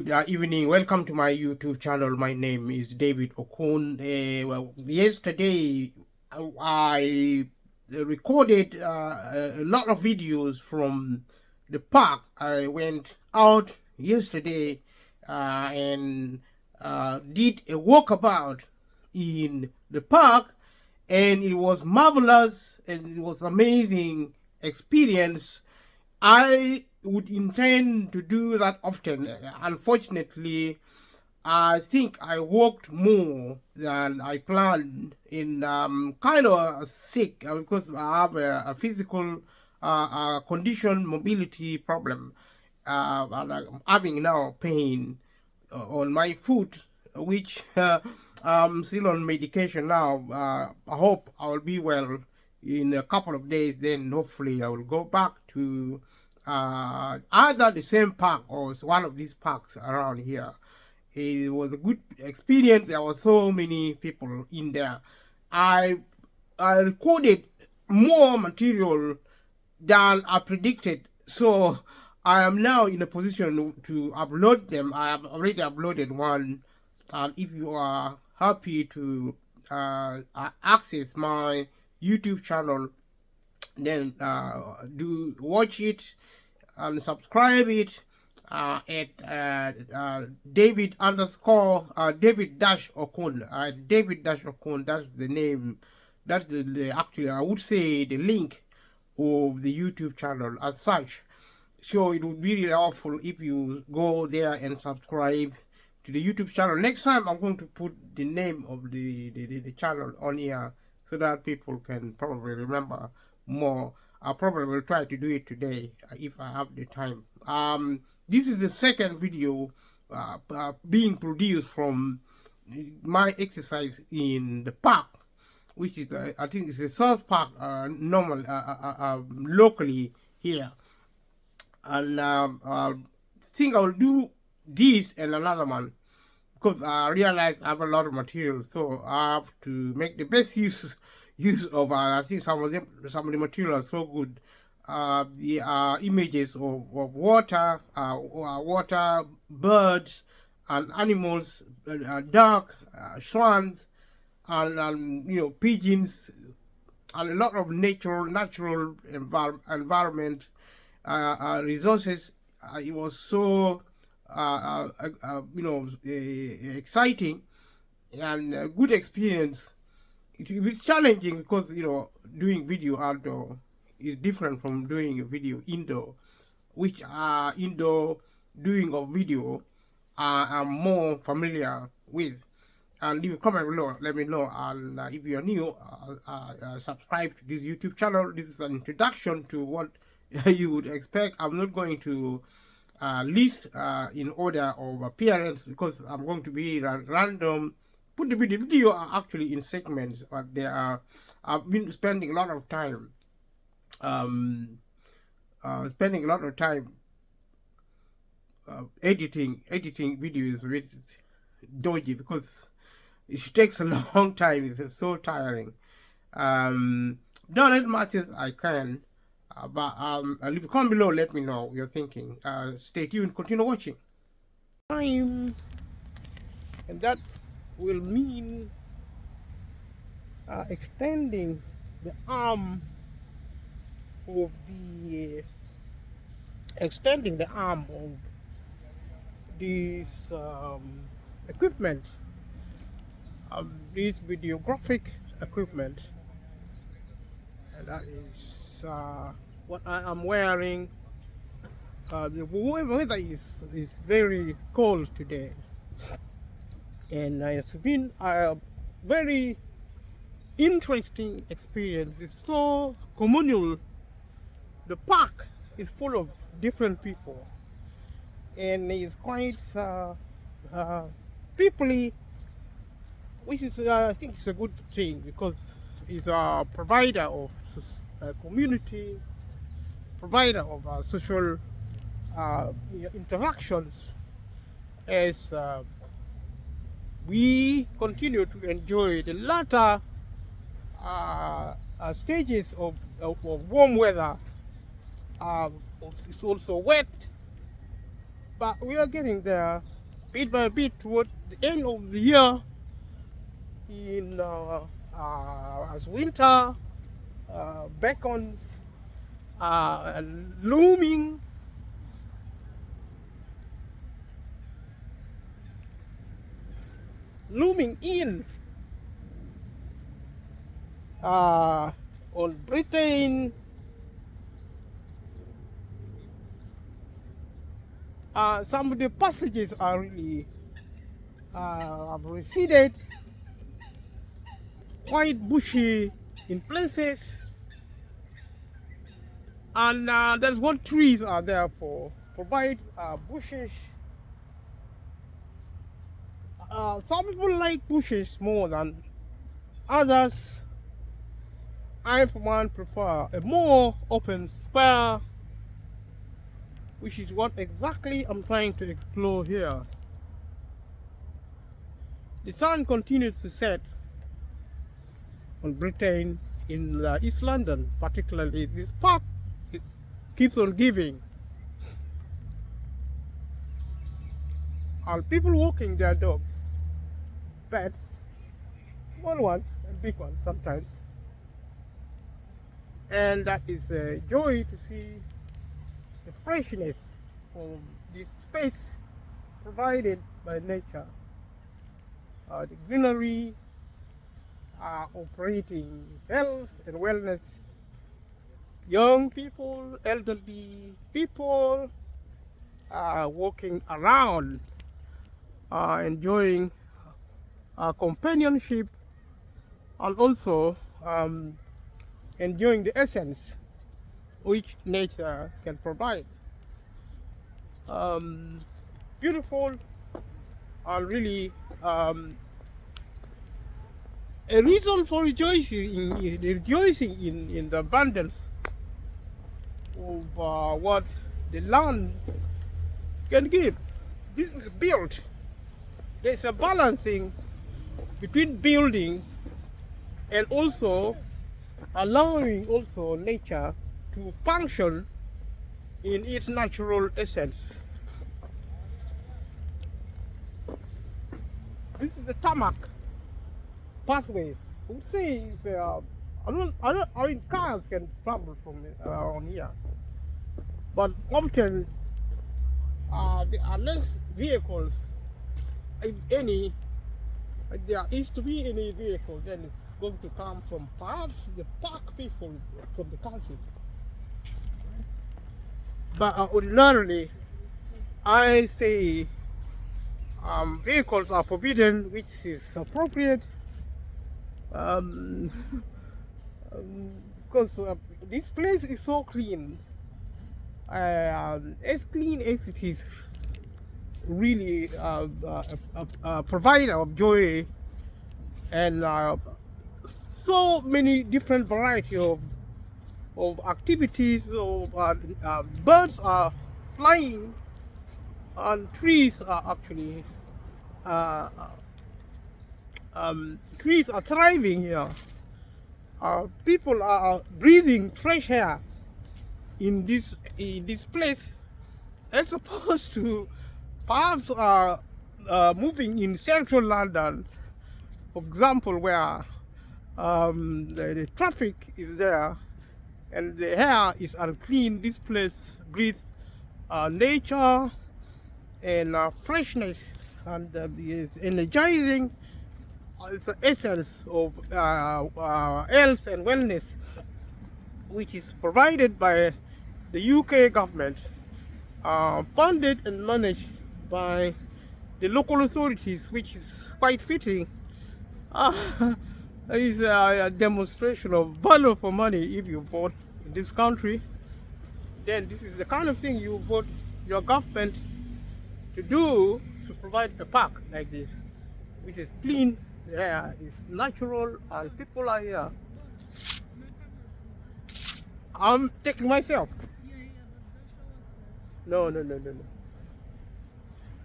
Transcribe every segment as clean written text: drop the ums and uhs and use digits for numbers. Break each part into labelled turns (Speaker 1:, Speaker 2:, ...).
Speaker 1: Good evening. Welcome to my YouTube channel. My name is David Okun. Yesterday I recorded a lot of videos from the park. I went out yesterday and did a walkabout in the park, and it was marvelous and it was amazing experience. I would intend to do that often. Unfortunately, I think I walked more than I planned. In kind of sick because I have a physical condition, mobility problem, and I'm having now pain on my foot, which I'm still on medication now. I hope I will be well in a couple of days. Then hopefully I will go back to either the same park or one of these parks around here. It was a good experience. There were so many people in there. I recorded more material than I predicted, so I am now in a position to upload them. I have already uploaded one, and if you are happy to access my YouTube channel, then do watch it and subscribe it at David David Okun. David Okun, that's the name. That's the actually, I would say, the link of the YouTube channel as such. So it would be really helpful if you go there and subscribe to the YouTube channel. Next time I'm going to put the name of the channel on here so that people can probably remember more. I probably will try to do it today if I have the time. This is the second video being produced from my exercise in the park, which is I think it's a South Park locally here, and I think I'll do this and another one because I realize I have a lot of material, so I have to make the best use of. I think some of the material are so good. The images of water, birds, and animals, duck, swans, and pigeons, and a lot of natural environment resources. It was so exciting and a good experience. It was challenging because doing video outdoor is different from doing a video indoor, which indoor doing of video I'm more familiar with. And if you comment below, let me know. And if you are new, subscribe to this YouTube channel. This is an introduction to what you would expect. I'm not going to list in order of appearance because I'm going to be random. Put the video are actually in segments, but I've been spending a lot of time editing videos with dodgy because it takes a long time. It's so tiring. Done as much as I can, but leave a comment below. Let me know what you're thinking. Stay tuned. Continue watching. And that will mean extending the arm of this equipment, this videographic equipment, and that is what I am wearing. The weather is very cold today, and it's been a very interesting experience. It's so communal. The park is full of different people, and it's quite peoply, which is I think it's a good thing because it's a provider of community, provider of social interactions as we continue to enjoy the latter stages of warm weather. It's also wet, but we are getting there bit by bit toward the end of the year. In as winter beckons, looming, in on Britain. Some of the passages are really have receded, quite bushy in places, and that's what trees are there for, provide bushes. Some people like bushes more than others. I, for one, prefer a more open square, which is what exactly I'm trying to explore here. The sun continues to set on Britain in East London, particularly. This park, it keeps on giving. Are people walking their dogs, pets, small ones and big ones sometimes. And that is a joy to see the freshness of this space provided by nature. The greenery operating health and wellness. Young people, elderly people walking around, enjoying companionship, and also enjoying the essence which nature can provide. Beautiful, and really a reason for rejoicing in the abundance of what the land can give. This is built. There's a balancing between building and also allowing also nature to function in its natural essence. This is the tarmac pathways. I would say I mean cars can travel from around here, but often there are less vehicles, if any. If there is to be any vehicle, then it's going to come from perhaps the park people from the council. But ordinarily, I say vehicles are forbidden, which is appropriate, because this place is so clean, as clean as it is. Really a provider of joy, and so many different variety of activities. Birds are flying, and trees are actually trees are thriving here. People are breathing fresh air in this place, as opposed to perhaps moving in central London, for example, where the traffic is there and the air is unclean. This place breathes nature and freshness, and is energizing. It's the essence of health and wellness, which is provided by the UK government, funded and managed by the local authorities, which is quite fitting. It's a demonstration of value for money. If you vote in this country, then this is the kind of thing you vote your government to do, to provide a park like this, which is clean, the air is natural, and people are here. I'm taking myself. No.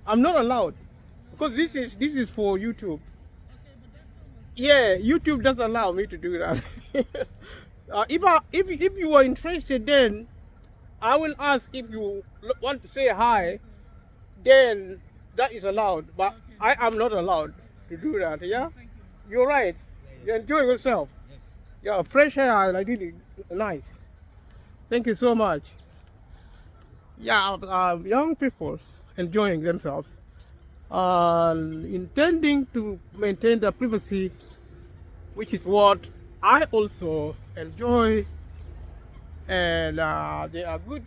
Speaker 1: I'm not allowed, because this is for YouTube. Yeah, YouTube doesn't allow me to do that. If you are interested, then I will ask if you want to say hi, then that is allowed. But I am not allowed to do that. Yeah, you're right. You're enjoying yourself. Yeah, fresh air, like really nice. Thank you so much. Yeah, young people enjoying themselves, intending to maintain their privacy, which is what I also enjoy, and they are good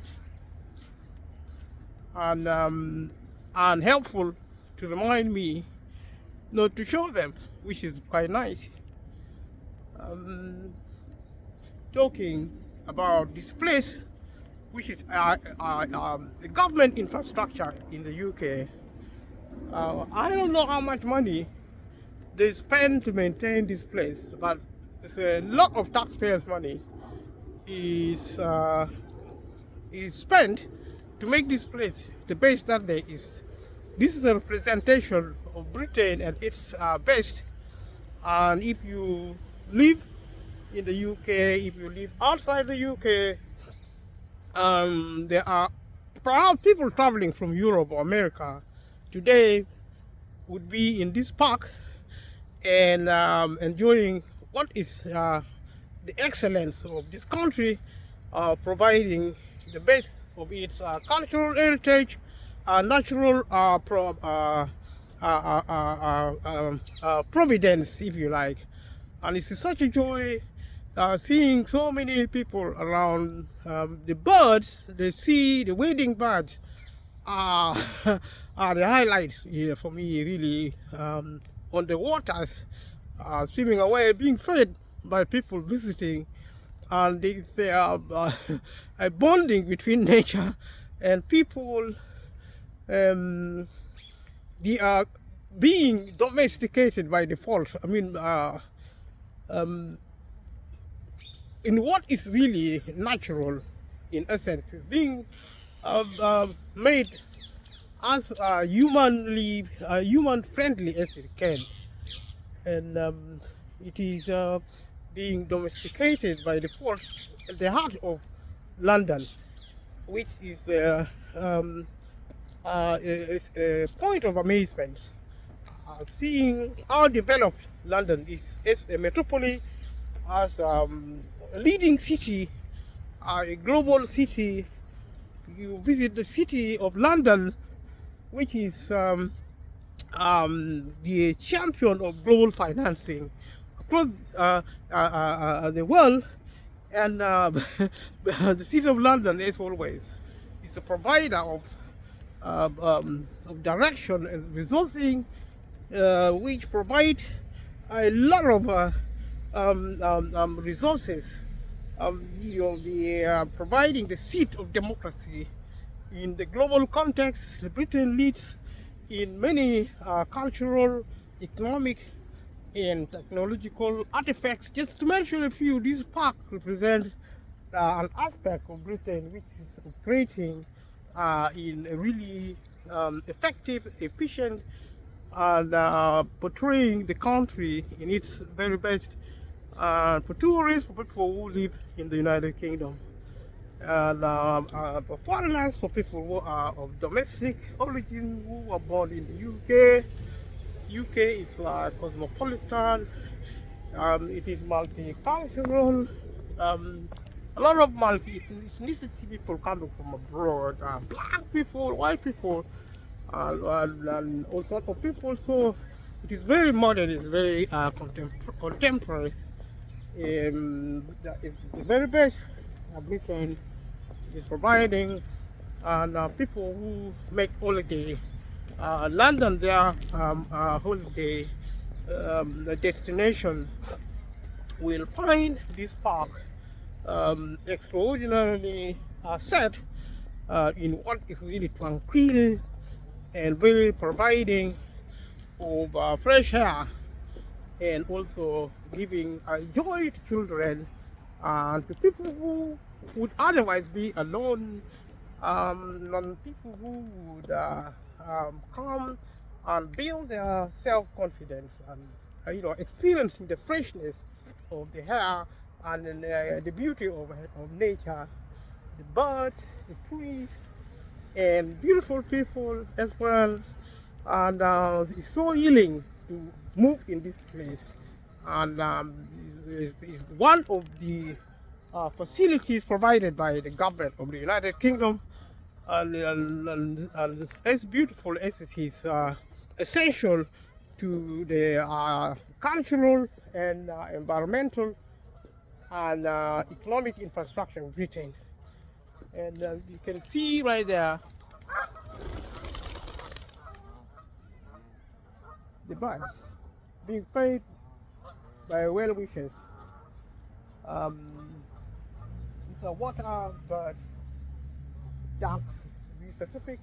Speaker 1: and helpful to remind me not to show them, which is quite nice. Talking about this place, which is the government infrastructure in the UK. I don't know how much money they spend to maintain this place, but it's a lot of taxpayers' money is spent to make this place the best that there is. This is a representation of Britain at its best. And if you live in the UK, if you live outside the UK, there are perhaps people traveling from Europe or America today would be in this park and enjoying what is the excellence of this country, providing the best of its cultural heritage, natural providence, if you like. And it's such a joy seeing so many people around. The birds, the sea, the wading birds are, are the highlights here for me, really. On the waters, swimming away, being fed by people visiting, and they are a bonding between nature and people. They are being domesticated by default. I mean, in what is really natural, in essence, is being made as human friendly as it can, and it is being domesticated by default at the heart of London, which is a point of amazement. Seeing how developed London is as a metropolis, as a leading city, a global city. You visit the city of London, which is the champion of global financing across the world, and the city of London, as always, is a provider of direction and resourcing, which provide a lot of resources. They are providing the seat of democracy in the global context. Britain leads in many cultural, economic, and technological artifacts. Just to mention a few, this park represents an aspect of Britain which is operating in a really effective, efficient, and portraying the country in its very best for tourists, for people who live in the United Kingdom, and for foreigners, for people who are of domestic origin, who were born in the UK. UK is cosmopolitan, it is multicultural, a lot of multi-ethnicity people coming from abroad, black people, white people, and all sorts of people. So it is very modern, it's very contemporary. It's the very best Britain is providing, and people who make holiday London their holiday destination will find this park extraordinarily set in what is really tranquil and very providing of fresh air, and also giving joy to children and to people who would otherwise be alone, and people who would come and build their self-confidence, and experiencing the freshness of the air and the beauty of nature, the birds, the trees, and beautiful people as well. And it's so healing to move in this place. And is one of the facilities provided by the government of the United Kingdom. And as beautiful as it is essential to the cultural and environmental and economic infrastructure of Britain. And you can see right there the birds being fed by well wishers. These are water birds, ducks, to be specific,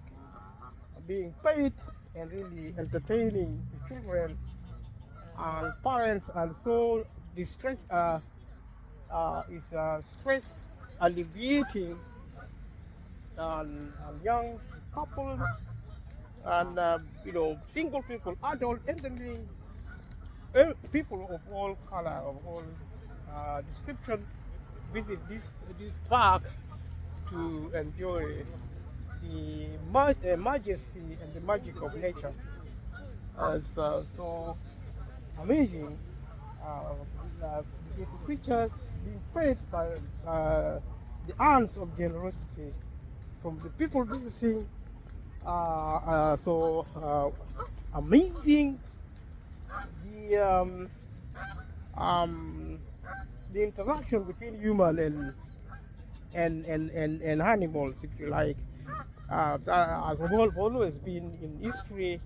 Speaker 1: being fed and really entertaining the children and parents, and so the stress is stress alleviating and young couples and single people, adult, elderly, people of all color, of all description, visit this park to enjoy the majesty and the magic of nature. It's so amazing. The creatures being fed by the arms of generosity from the people visiting. So amazing. The interaction between human and animals, if you like, has always been in history,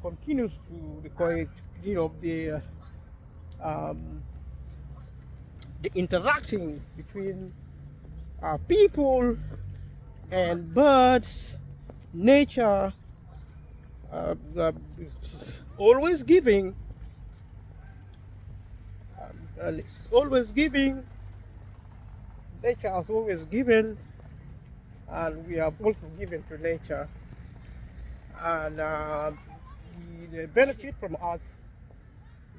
Speaker 1: continues to the interaction between people and birds, nature, always giving, and it's always giving. Nature has always given, and we have also given to nature, and they benefit from us.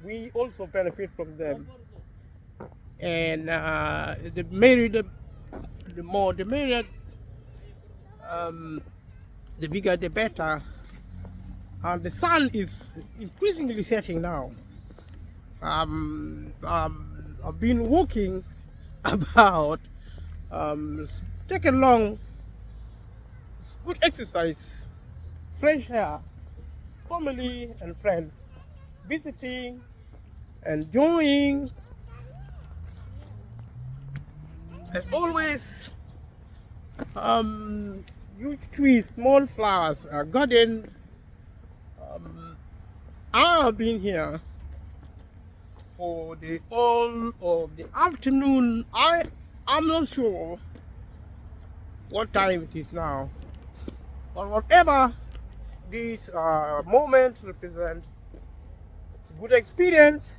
Speaker 1: We also benefit from them, and the merrier, the more the merrier, the bigger the better. And the sun is increasingly setting now. I've been walking about, take a long, good exercise, fresh air, family and friends, visiting, enjoying. As always, huge trees, small flowers, garden. I have been here for the all of the afternoon. I'm not sure what time it is now, but whatever these moments represent, it's a good experience.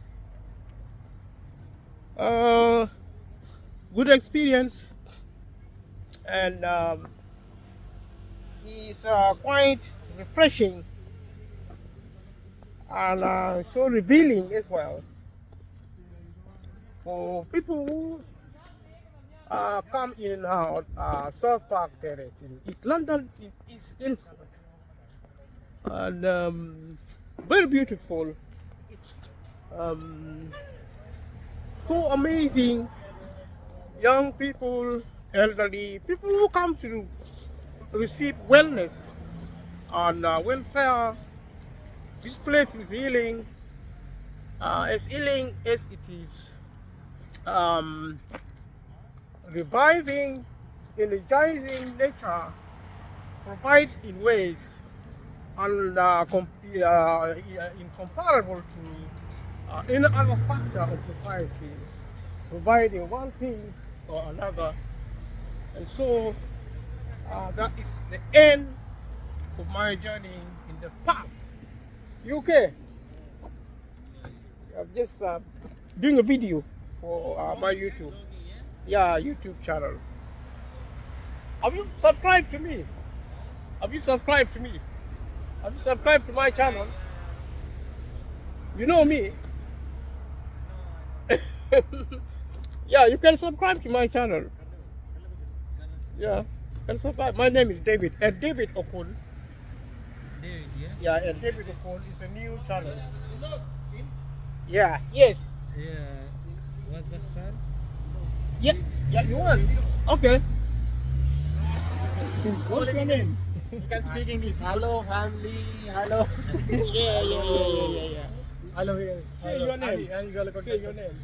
Speaker 1: Good experience, and it's quite refreshing and so revealing as well for people who come in and out. South Park Terrace in East London, in East Ilford, and very beautiful. So amazing. Young people, elderly people who come to receive wellness and welfare. This place is healing, as healing as it is reviving, energizing nature, provides in ways incomparable to any other factor of society, providing one thing or another. And so that is the end of my journey in the park. UK. I'm just doing a video for my YouTube. Yeah, YouTube channel. Have you subscribed to me? Have you subscribed to me? Have you subscribed to my channel? You know me. Yeah, you can subscribe to my channel. Yeah. And so far, my name is David. And David Okun.
Speaker 2: David, yeah?
Speaker 1: Yeah, and David Okun is a new channel. Yeah. Yes.
Speaker 2: Yeah. What's the spell?
Speaker 1: Yeah. Yeah. You want? Okay. What's your name?
Speaker 2: You can speak English.
Speaker 3: Hello, family. Hello.
Speaker 1: Yeah.
Speaker 2: Hello, yeah.
Speaker 1: Say your name. Say your name.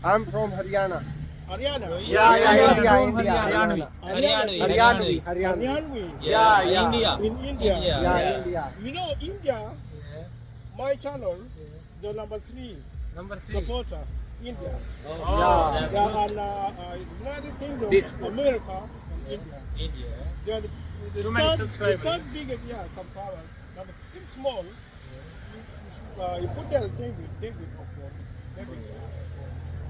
Speaker 3: I'm from Haryana.
Speaker 1: Haryana.
Speaker 3: India.
Speaker 2: Haryanvi.
Speaker 1: Haryanvi.
Speaker 2: Yeah,
Speaker 3: yeah.
Speaker 2: India.
Speaker 1: In India.
Speaker 3: Yeah, India.
Speaker 1: You know, India, my channel, the number 3
Speaker 2: Number 3.
Speaker 1: supporter, India.
Speaker 2: Oh, that's good.
Speaker 1: And United Kingdom, America, and India.
Speaker 2: India.
Speaker 1: They are the
Speaker 2: Too many
Speaker 1: third,
Speaker 2: subscribers.
Speaker 1: The third biggest, yeah, some powers. But it's still small. You put there David Okun.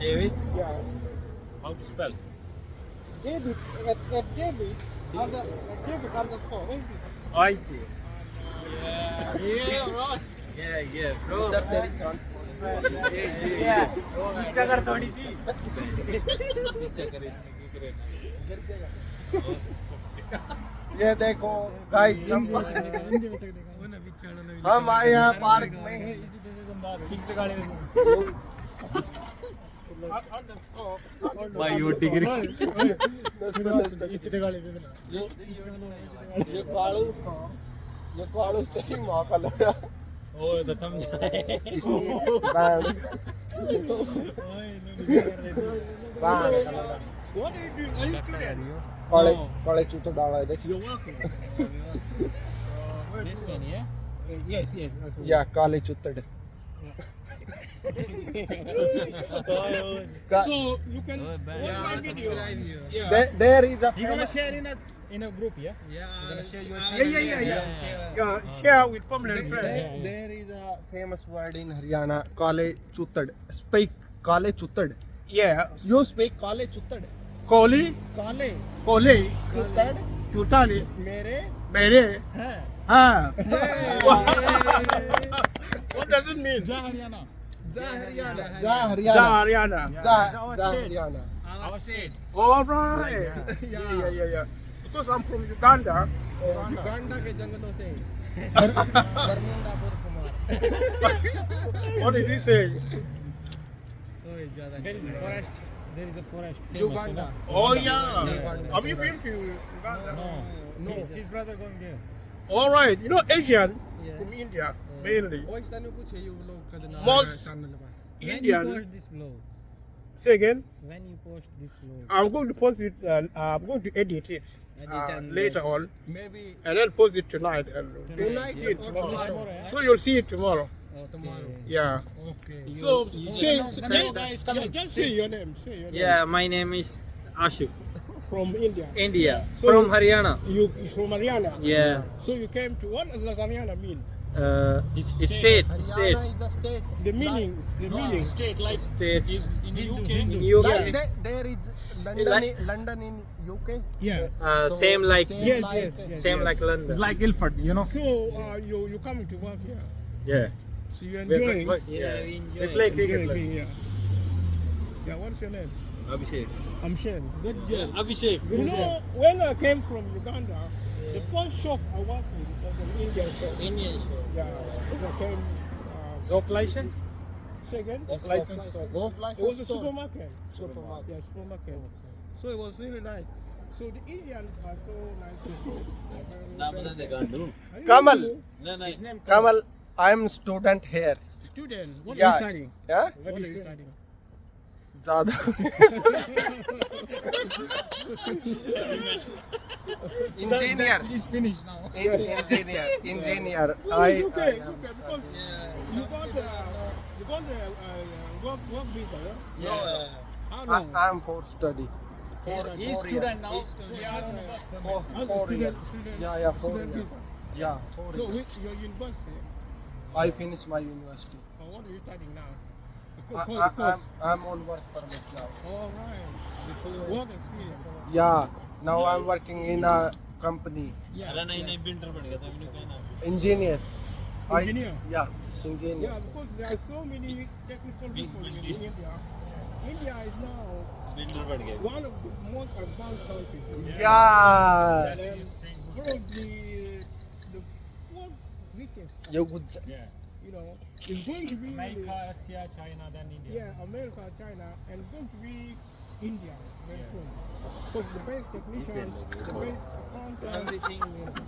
Speaker 2: David.
Speaker 1: Yeah.
Speaker 2: How to spell?
Speaker 1: David, at David, David underscore, isn't it?
Speaker 2: IT. Yeah. Yeah, bro. Yeah, bro.
Speaker 3: Yeah.
Speaker 2: नीचा कर थोड़ी सी नीचा कर
Speaker 3: ये देखो guys हम आए हैं पार्क में
Speaker 2: भाई वो डिग्री
Speaker 3: ये कालू तेरी माँ का लड़ा
Speaker 2: ओ तो समझा
Speaker 1: What are you doing? Are you students?
Speaker 3: काले चूतो डाला है देखिए
Speaker 1: You're working.
Speaker 2: This one, yeah?
Speaker 1: Yes.
Speaker 3: या काले चूतड़
Speaker 1: So you can watch my video. Yeah.
Speaker 3: there is a
Speaker 2: You gonna
Speaker 3: famous,
Speaker 2: share in a group, yeah? Yeah. You gonna share your
Speaker 1: Yeah. Share with family and friends.
Speaker 3: there is a famous word in Haryana काले चूतड़ speak काले चूतड़
Speaker 1: Yeah.
Speaker 3: you speak काले चूतड़
Speaker 1: Koli,
Speaker 3: काले
Speaker 1: चूतड़, चूताली,
Speaker 3: मेरे
Speaker 1: मेरे,
Speaker 3: हैं
Speaker 1: हाँ. What does it mean?
Speaker 2: जा हरियाणा
Speaker 3: जा हरियाणा
Speaker 1: Haryana.
Speaker 3: जा Haryana
Speaker 2: our state
Speaker 1: All right. Yeah. Because I'm from Uganda.
Speaker 3: Uganda के जंगलों से Barmundapur Kumar
Speaker 1: What is he saying?
Speaker 2: there is a forest famous,
Speaker 3: Uganda
Speaker 1: Oh yeah.
Speaker 3: Uganda.
Speaker 1: Have you been to Uganda?
Speaker 2: no his brother going there
Speaker 1: All right. You know Asian
Speaker 2: Yeah.
Speaker 1: from India mainly.
Speaker 3: ओइस तनु कुछ है you लोग कदना
Speaker 1: Most
Speaker 3: channel बस
Speaker 2: when you
Speaker 1: Indian.
Speaker 2: post this vlog
Speaker 1: Say again.
Speaker 2: when you post this vlog
Speaker 1: I'm going to post it. I'm going to edit it
Speaker 2: and
Speaker 1: later on,
Speaker 3: may be
Speaker 1: and then post it tonight. And
Speaker 3: Tonight
Speaker 1: see it
Speaker 3: or
Speaker 1: tomorrow.
Speaker 3: tomorrow,
Speaker 1: So you'll see it tomorrow.
Speaker 3: tomorrow
Speaker 1: Yeah.
Speaker 3: okay
Speaker 1: So
Speaker 2: Hello, guys, come in.
Speaker 1: just say your name. Say your name.
Speaker 4: Yeah, my name is Ashok,
Speaker 1: From India.
Speaker 4: India,
Speaker 1: So-
Speaker 4: from Haryana.
Speaker 1: You from Haryana.
Speaker 4: Yeah,
Speaker 1: So you came to what does Haryana mean?
Speaker 4: state,
Speaker 3: Haryana is a state
Speaker 1: The meaning.
Speaker 2: state like
Speaker 4: state
Speaker 2: is in UK
Speaker 4: in
Speaker 3: like
Speaker 4: UK.
Speaker 3: there is London in UK
Speaker 1: Yeah.
Speaker 4: Same like
Speaker 1: Yes.
Speaker 4: same like London.
Speaker 2: it's like Ilford, you know.
Speaker 1: So you coming to work here?
Speaker 2: Yeah.
Speaker 1: So you're enjoying?
Speaker 4: Yeah, we enjoy.
Speaker 2: They play cricket.
Speaker 1: Enjoying being here. Yeah. What's your name?
Speaker 2: Abhishek.
Speaker 1: I'm Shen.
Speaker 2: Good job. Abhishek.
Speaker 1: You know, when I came from Uganda, the first shop I worked in was an Indian shop.
Speaker 4: Indian show.
Speaker 1: Yeah. Because I came.
Speaker 2: Zoc license?
Speaker 1: Say again?
Speaker 2: Zoc license.
Speaker 3: golf
Speaker 1: It was
Speaker 3: license
Speaker 1: a
Speaker 3: store
Speaker 1: supermarket. Yeah, supermarket. So it was really nice. So the Indians are so nice people.
Speaker 3: Kamal
Speaker 2: His name
Speaker 3: Kamal I'm student here
Speaker 1: Student, what
Speaker 3: Yeah.
Speaker 1: are you studying?
Speaker 3: yeah
Speaker 1: What are you studying?
Speaker 3: ज़्यादा engineer
Speaker 2: is finished now.
Speaker 3: engineer
Speaker 1: So
Speaker 3: I
Speaker 1: it's okay, it's okay because you got work visa, yeah?
Speaker 2: Yeah.
Speaker 1: How long?
Speaker 3: I'm for study
Speaker 2: He's student now. We are on a bus.
Speaker 3: four year
Speaker 1: Student-
Speaker 3: yeah 4
Speaker 1: student
Speaker 3: year
Speaker 1: visa.
Speaker 3: yeah 4
Speaker 1: So
Speaker 3: years
Speaker 1: which your university?
Speaker 3: I finished my university
Speaker 1: Or what are you studying now?
Speaker 3: I'm on work permit now
Speaker 1: All right. Work experience.
Speaker 3: yeah now I'm working in a company
Speaker 1: Yeah.
Speaker 3: engineer
Speaker 1: Engineer?
Speaker 3: yeah engineer
Speaker 1: Yeah, because there are so many technical people in India. India is now
Speaker 3: one of the most advanced countries.
Speaker 2: Yeah.
Speaker 3: And one of the fourth richest,
Speaker 2: You could.
Speaker 3: you know, is going to be
Speaker 5: America, Russia, China, then India.
Speaker 3: yeah, America, China, and going to be India very soon. Because the best technicians, the best accountants, the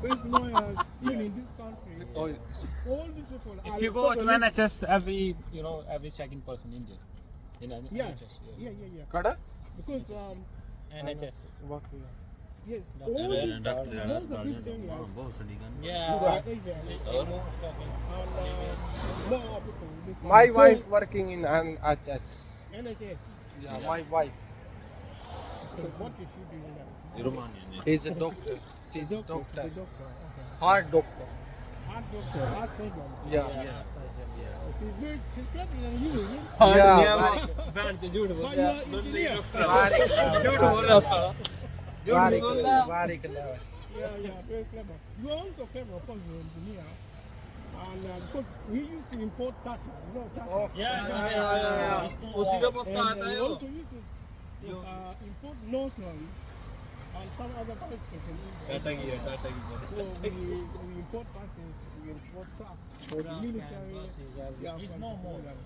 Speaker 3: best lawyers, even in this country, all these people are
Speaker 5: If you go to
Speaker 3: totally-
Speaker 5: NHS, every second person Indian. In
Speaker 3: yeah,
Speaker 5: NHS.
Speaker 3: yeah.
Speaker 2: Kada?
Speaker 3: Because
Speaker 4: NHS.
Speaker 3: yes, all these most of these areas
Speaker 4: Yeah.
Speaker 3: are Asian, and more people. live
Speaker 2: My
Speaker 3: from-
Speaker 2: wife working in NHS.
Speaker 3: NHS.
Speaker 2: Yeah, my wife.
Speaker 3: So what is she doing now?
Speaker 2: He's a doctor. She's a doctor.
Speaker 3: The doctor. Okay.
Speaker 2: Heart doctor.
Speaker 3: Heart doctor, heart surgeon.
Speaker 2: Yeah.
Speaker 3: She's clever than you, isn't it?
Speaker 2: Yeah.
Speaker 3: But you are engineer.
Speaker 2: Very clever.
Speaker 3: Yeah, very clever. You are also clever, of course, you're an engineer. And because we used to import Tata, you know Tata.
Speaker 5: Yeah.
Speaker 3: And we also used to import Norton and some other parts from India. So we import buses, we import trucks for the military. Yeah,
Speaker 5: He's
Speaker 3: from
Speaker 5: no more.
Speaker 3: Australia.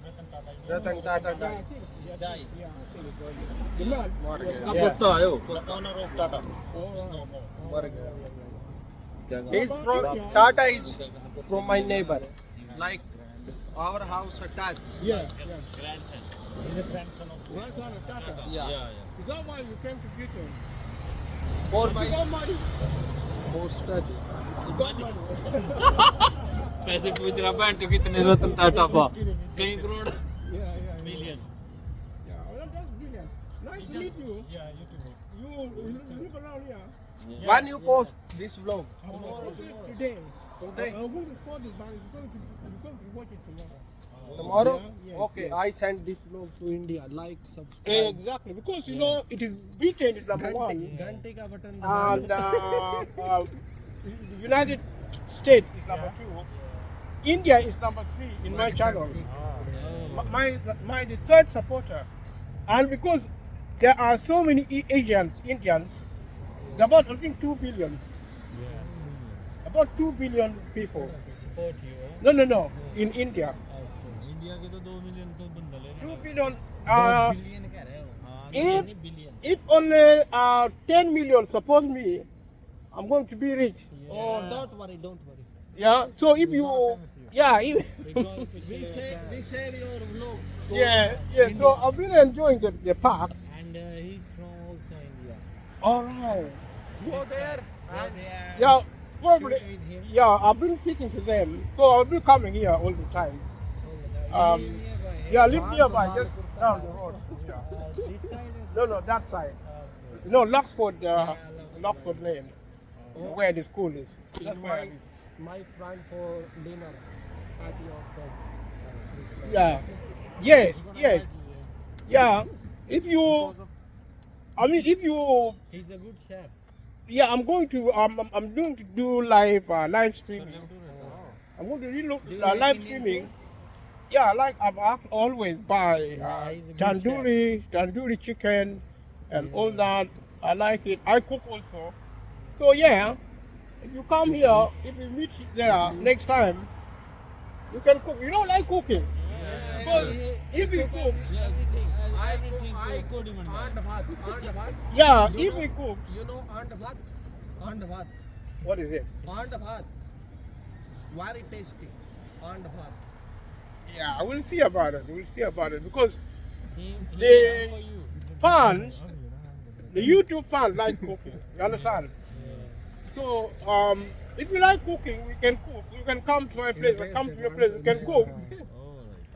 Speaker 2: Ratan Tata
Speaker 3: Yeah, I
Speaker 2: died.
Speaker 3: think
Speaker 4: He died.
Speaker 3: Yeah, I think it was. The man.
Speaker 5: The owner of Tata.
Speaker 3: Oh,
Speaker 2: मर गया. He's from Tata is from my neighbor. Like our house attached.
Speaker 3: yes.
Speaker 5: Grandson. He's a grandson of.
Speaker 3: Grandson of Tata.
Speaker 2: Yeah.
Speaker 3: Is that why you came to Britain?
Speaker 2: For
Speaker 3: You
Speaker 2: my
Speaker 3: got money.
Speaker 2: for study.
Speaker 3: You got money.
Speaker 5: पैसे पूछ रहा बैठ जो कितने रतन टाटा पा कई crore
Speaker 3: Yeah.
Speaker 5: Million
Speaker 3: Yeah, well, that's brilliant. Nice to meet you.
Speaker 5: या YouTube
Speaker 3: You live around here.
Speaker 2: When you post this vlog?
Speaker 3: Today.
Speaker 2: Today?
Speaker 3: I'm going to post it, but you're going to watch it tomorrow.
Speaker 2: Tomorrow?
Speaker 3: Yeah,
Speaker 2: Okay, I send this vlog to India. Like, subscribe.
Speaker 3: Exactly, because you know it is Britain is number one,
Speaker 2: घंटे का button
Speaker 3: and the United States is number two. India is number three in my channel. My the third supporter, and because there are so many Indians, about I think 2 billion. About 2 billion people.
Speaker 5: support you
Speaker 3: No, in India.
Speaker 5: India के तो 2 million तो बंदा ले
Speaker 3: 2 billion.
Speaker 5: Billion कह रहे हो
Speaker 3: If,
Speaker 5: billion
Speaker 3: if only 10 million support me, I'm going to be rich.
Speaker 2: Oh, don't worry.
Speaker 3: Yeah. So if you, yeah, if,
Speaker 2: We share your vlog.
Speaker 3: yeah. So I've been enjoying the park.
Speaker 5: and he's from also India
Speaker 3: All right.
Speaker 2: Go there.
Speaker 5: and they are
Speaker 3: Yeah. Probably.
Speaker 5: shooting with him
Speaker 3: Yeah. I've been speaking to them, so I'll be coming here all the time.
Speaker 5: all the time. Nearby.
Speaker 3: Yeah, live nearby, just down the road. Yeah.
Speaker 5: This side
Speaker 3: No, that side.
Speaker 5: okay.
Speaker 3: You know, Loxford Lane, where the school is. That's where I live.
Speaker 2: My friend for dinner at your home.
Speaker 3: Yeah. Yes. Yeah. If you, if you,
Speaker 5: He's a good chef
Speaker 3: yeah, I'm going to do live streaming. I'm going to
Speaker 5: Do you
Speaker 3: live
Speaker 5: like Indian
Speaker 3: streaming. Yeah, like I've always buy
Speaker 5: Yeah, he's a good
Speaker 3: tandoori chicken and all that. I like it. I cook also. So yeah, if you come here, if we meet there next time, you can cook. You don't like cooking? Because if we cook,
Speaker 2: I could and bhat.
Speaker 3: yeah, if we cook,
Speaker 2: You know and bhat.
Speaker 3: what is it?
Speaker 2: And bhat. Very tasty. And bhat.
Speaker 3: Yeah, we'll see about it. Because
Speaker 5: he
Speaker 3: The-
Speaker 5: for you
Speaker 3: fans, the YouTube fans like cooking. You understand? So, if you like cooking, we can cook. You can come to my place. I come to your place. We can cook.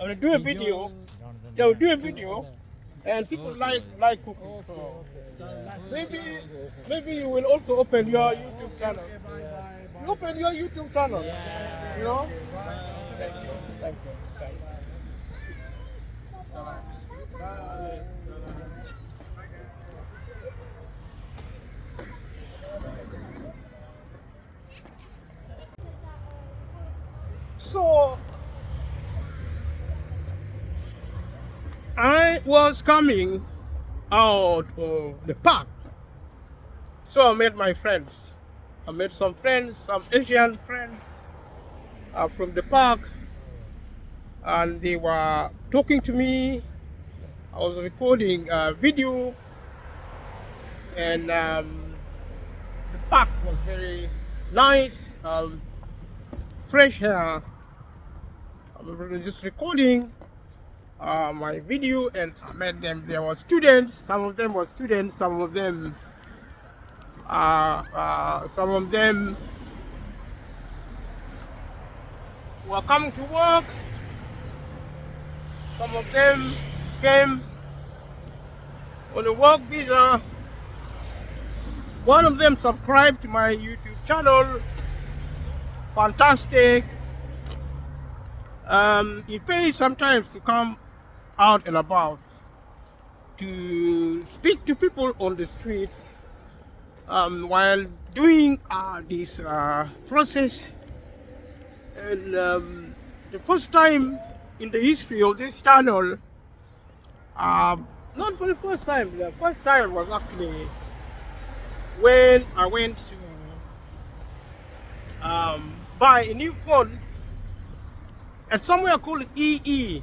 Speaker 3: I will do a video. Yeah, we'll do a video, and people like cooking. So maybe you will also open your YouTube channel. You open your YouTube channel. You know. Thank you. So I was coming out of the park. So I met my friends. I met some friends, some Asian friends from the park, and they were talking to me. I was recording a video, and the park was very nice, fresh air. I was just recording my video, and I met them. There were students. Some of them were students. Some of them were coming to work. Some of them came on a work visa. One of them subscribed to my YouTube channel. Fantastic. It pays sometimes to come out and about to speak to people on the streets while doing this process. And the first time in the history of this channel, not for the first time, the first time was actually when I went to buy a new phone at somewhere called EE.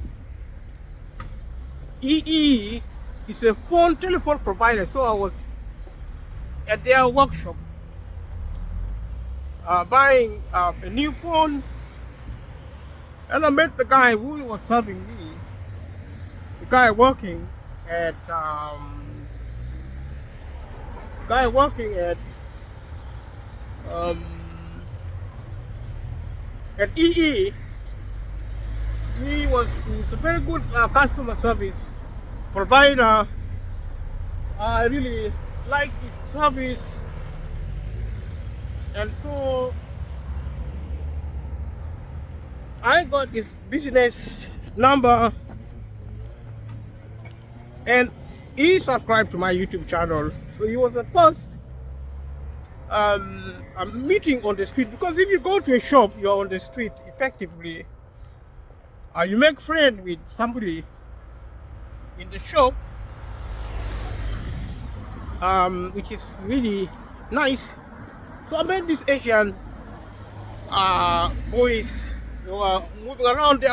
Speaker 3: EE is a telephone provider, so I was at their workshop buying a new phone, and I met the guy who was serving me, the guy working at EE. He's a very good customer service provider. So I really like his service, and so I got his business number, and he subscribed to my YouTube channel. So he was the first meeting on the street, because if you go to a shop, you're on the street effectively. You make friends with somebody in the shop, which is really nice. So I met these Asian boys who were moving around. They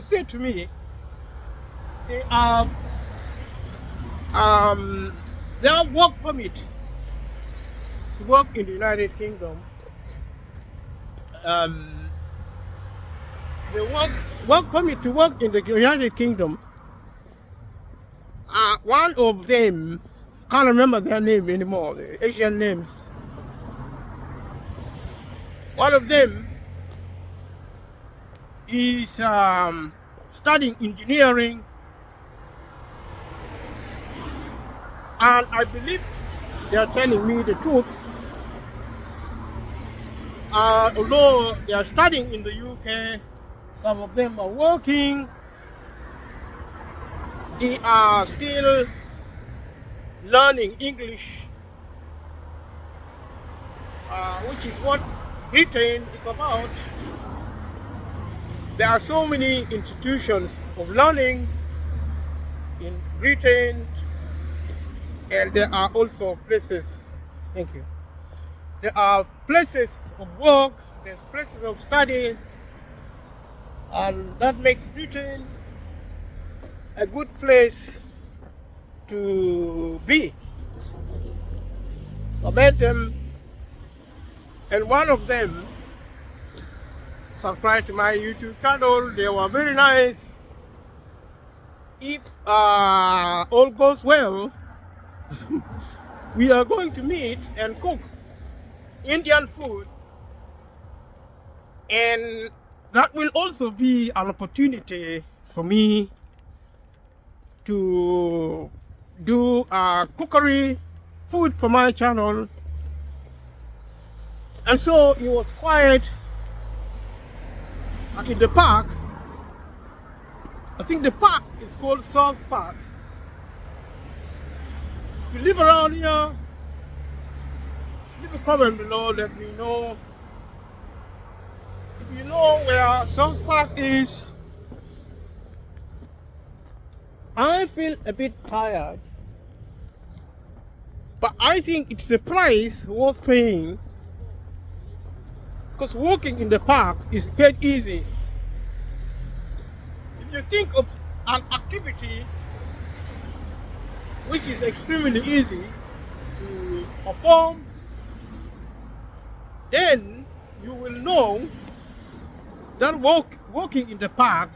Speaker 3: said to me, they have work permit to work in the United Kingdom. The work permit to work in the United Kingdom. One of them, can't remember their name anymore, the Asian names. One of them is studying engineering, and I believe they are telling me the truth. Although they are studying in the UK, some of them are working. They are still learning English, which is what Britain is about. There are so many institutions of learning in Britain, and there are also places, thank you, there are places of work, there's places of study, and that makes Britain a good place to be. So I met them, and one of them subscribed to my YouTube channel. They were very nice. If all goes well, we are going to meet and cook Indian food, and that will also be an opportunity for me to do cookery food for my channel. And so it was quiet in the park. I think the park is called South Park. If you live around here, leave a comment below, let me know. If you know where South Park is, I feel a bit tired, but I think it's a price worth paying, because walking in the park is quite easy. If you think of an activity which is extremely easy to perform, then you will know that walking in the park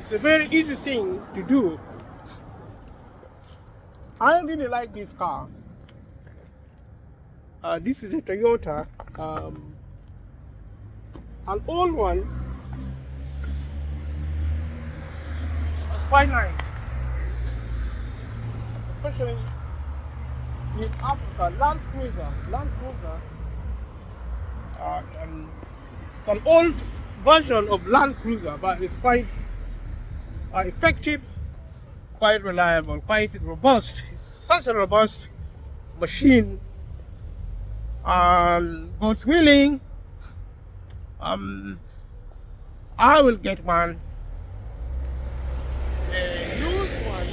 Speaker 3: is a very easy thing to do. I really like this car. This is a Toyota, an old one. It's quite nice, especially in Africa. Land Cruiser. It's an old version of Land Cruiser, but it's quite effective, quite reliable, quite robust. It's such a robust machine. God's willing, I will get one, a used one,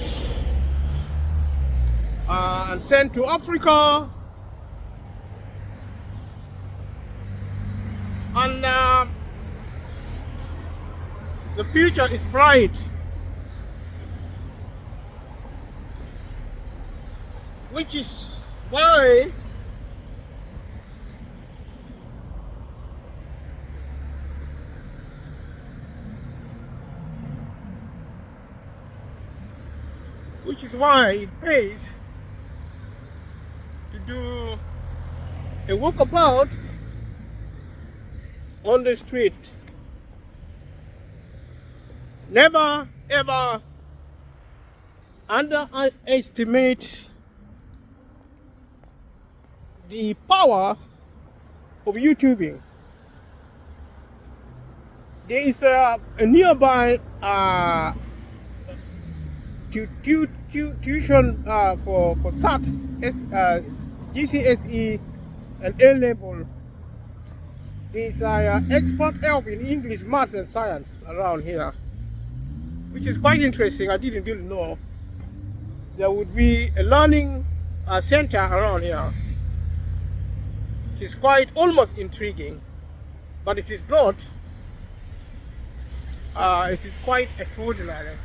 Speaker 3: and send to Africa. And the future is bright. Which is why it pays to do a walkabout on the street. Never ever underestimate the power of YouTubing. There is a nearby tuition for SATs, GCSE and A level. There's expert help in English, maths and science around here, which is quite interesting. I didn't really know there would be a learning center around here. It is quite almost intriguing, but it is not. It is quite extraordinary.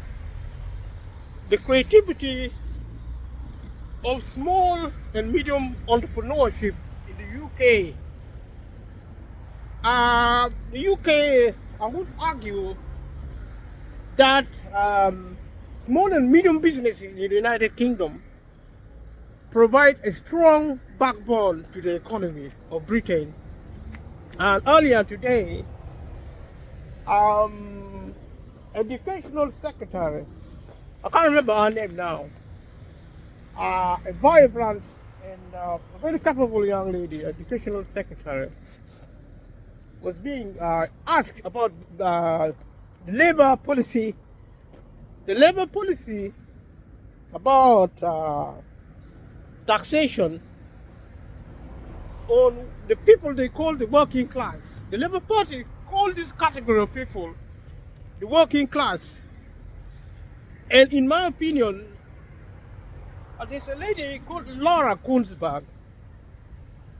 Speaker 3: The creativity of small and medium entrepreneurship in the UK. The UK, I would argue that small and medium businesses in the United Kingdom provide a strong backbone to the economy of Britain. And earlier today, educational secretary, I can't remember her name now, a vibrant and a very capable young lady, educational secretary, was being asked about the Labour policy. The Labour policy about taxation on the people they call the working class. The Labour Party called this category of people the working class. And in my opinion, there's a lady called Laura Kunsberg.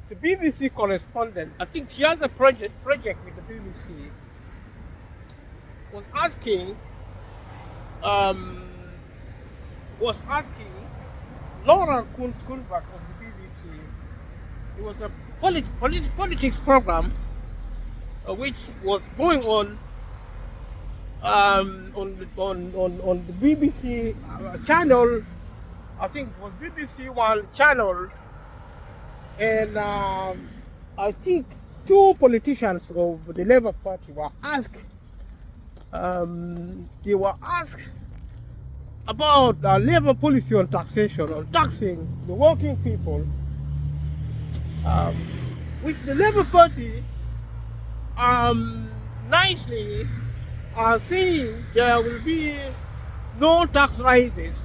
Speaker 3: She's a BBC correspondent. I think she has a project with the BBC. Was asking Laura Kunsberg of the BBC. It was a politics program which was going on the BBC channel. I think it was BBC One channel, and I think two politicians of the Labour Party were asked. They were asked about Labour policy on taxation, on taxing the working people, which the Labour Party nicely are saying there will be no tax rises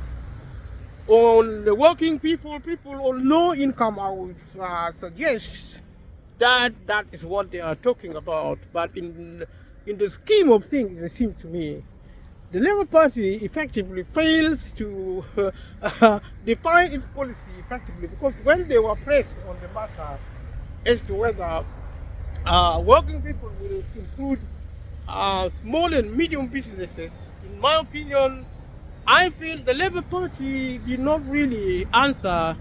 Speaker 3: on the working people on low income. I would suggest that is what they are talking about. But in the scheme of things, it seems to me the Labour Party effectively fails to define its policy effectively, because when they were pressed on the matter as to whether working people will include small and medium businesses, in my opinion, I feel the Labour Party did not really answer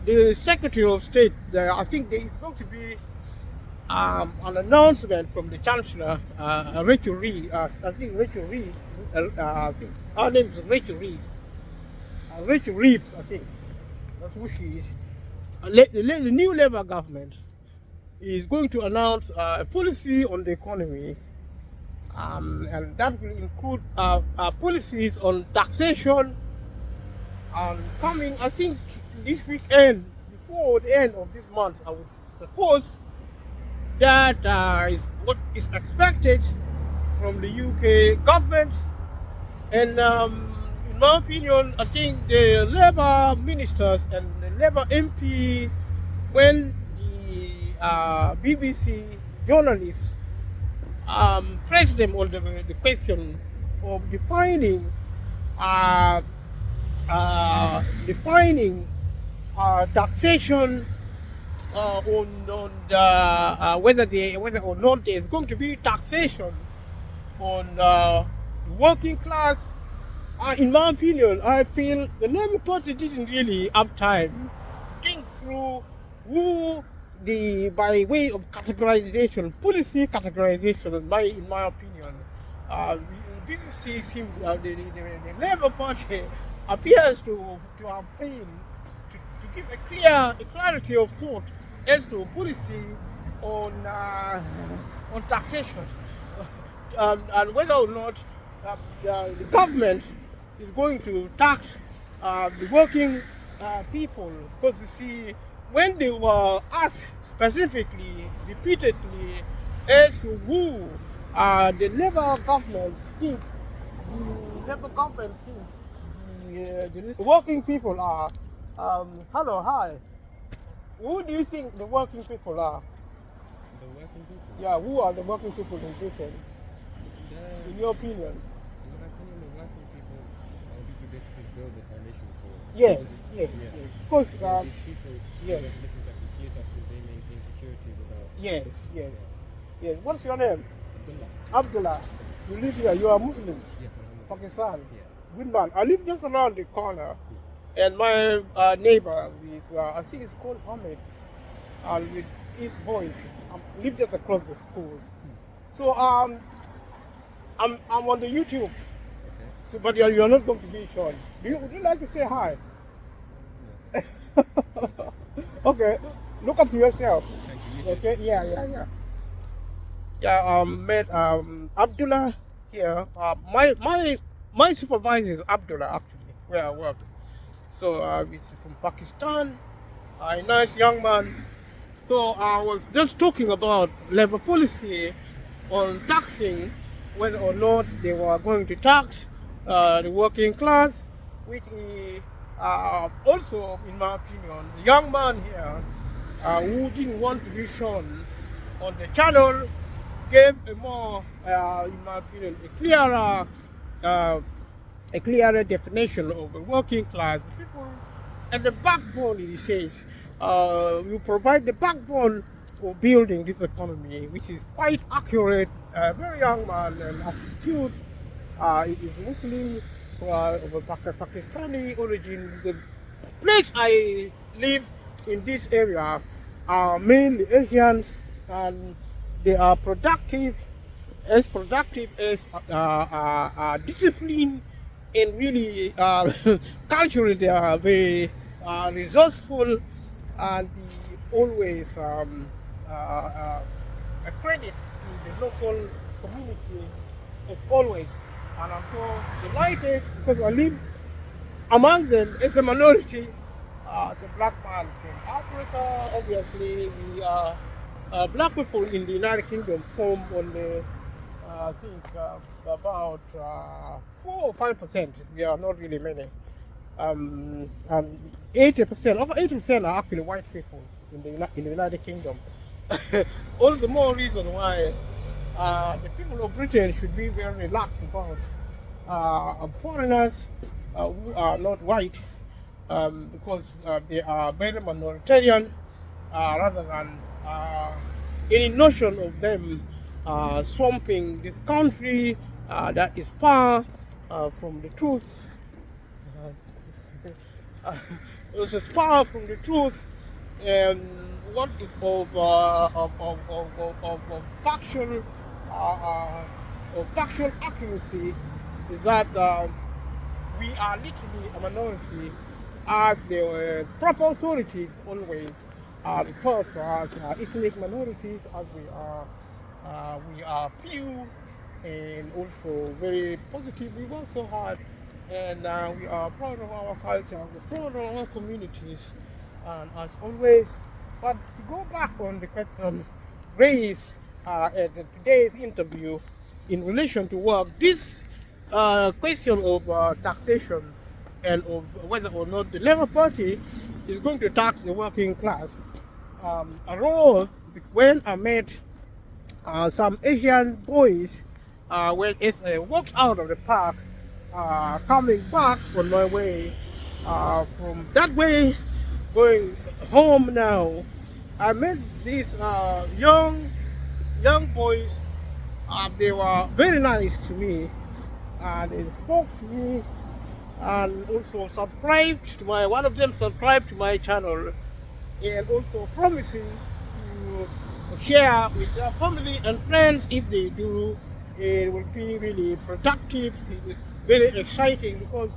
Speaker 3: the Secretary of State. I think there is going to be an announcement from the Chancellor, Rachel Reeves. I think Rachel Reeves. I think her name is Rachel Reeves. Rachel Reeves, I think. That's who she is. The new Labour government is going to announce a policy on the economy, and that will include policies on taxation. And coming, I think, this weekend, before the end of this month, I would suppose that is what is expected from the UK government. And in my opinion, I think the Labour ministers and the Labour MP, when the BBC journalists pressed them on the question of defining taxation on the whether or not there is going to be taxation on working class. In my opinion, I feel the Labour Party didn't really have time to think through who by way of categorization, policy categorization. In my opinion, BBC seems the Labour Party appears to have failed to give a clarity of thought as to policy on taxation, and whether or not the government is going to tax the working people. Because you see, when they were asked specifically, repeatedly, as to who the Labour government thinks the working people are, hello, hi. Who do you think the working people are?
Speaker 2: The working people?
Speaker 3: Yeah, who are the working people in Britain? In your opinion?
Speaker 2: In my opinion, the working people are people who basically build the foundation for.
Speaker 3: Yes. Of course.
Speaker 2: These people,
Speaker 3: yes.
Speaker 2: different like the police officers, they maintain security without.
Speaker 3: Yes. What's your name?
Speaker 2: Abdullah.
Speaker 3: Abdullah. You live here. You are Muslim.
Speaker 2: Yes, I'm
Speaker 3: Pakistan.
Speaker 2: Yeah.
Speaker 3: Good man. I live just around the corner, and my neighbor with I think it's called Ahmed, with his boys. I live just across the school. So I'm on the YouTube.
Speaker 2: Okay.
Speaker 3: So, but you're not going to be shown. Would you like to say hi? Okay. Look up to yourself.
Speaker 2: Thank you.
Speaker 3: Okay. Yeah. Yeah. Met Abdullah here. My supervisor is Abdullah, actually, where I work. So he's from Pakistan, a nice young man. So I was just talking about Labour policy on taxing, whether or not they were going to tax the working class, which is also, in my opinion, the young man here who didn't want to be shown on the channel gave a more, in my opinion, a clearer definition of the working class, the people, and the backbone. He says, you provide the backbone for building this economy, which is quite accurate. A very young man and astute. He is Muslim of a Pakistani origin. The place I live in this area are mainly Asians, and they are productive as disciplined, and really culturally they are very resourceful, and always a credit to the local community as always. And I'm so delighted because I live among them as a minority, as a black man from Africa. Obviously, we are black people in the United Kingdom form only, I think, about 4 or 5%. We are not really many. And 80%, over 80% are actually white people in the United Kingdom. All the more reason why the people of Britain should be very relaxed about foreigners who are not white, because they are very minoritarian, rather than any notion of them swamping this country that is far from the truth. This is far from the truth, and what is of factual accuracy is that we are literally a minority, as the proper authorities always refer to us ethnic minorities, as we are few and also very positive. We work so hard, and we are proud of our culture, we're proud of our communities, and as always. But to go back on the question raised at today's interview in relation to work, this question of taxation and of whether or not the Labour Party is going to tax the working class arose when I met some Asian boys when I walked out of the park, coming back on my way from that way, going home now. I met these young boys. They were very nice to me. They spoke to me and also subscribed to my. One of them subscribed to my channel, and also promising to share with their family and friends. If they do, it will be really productive. It is very exciting because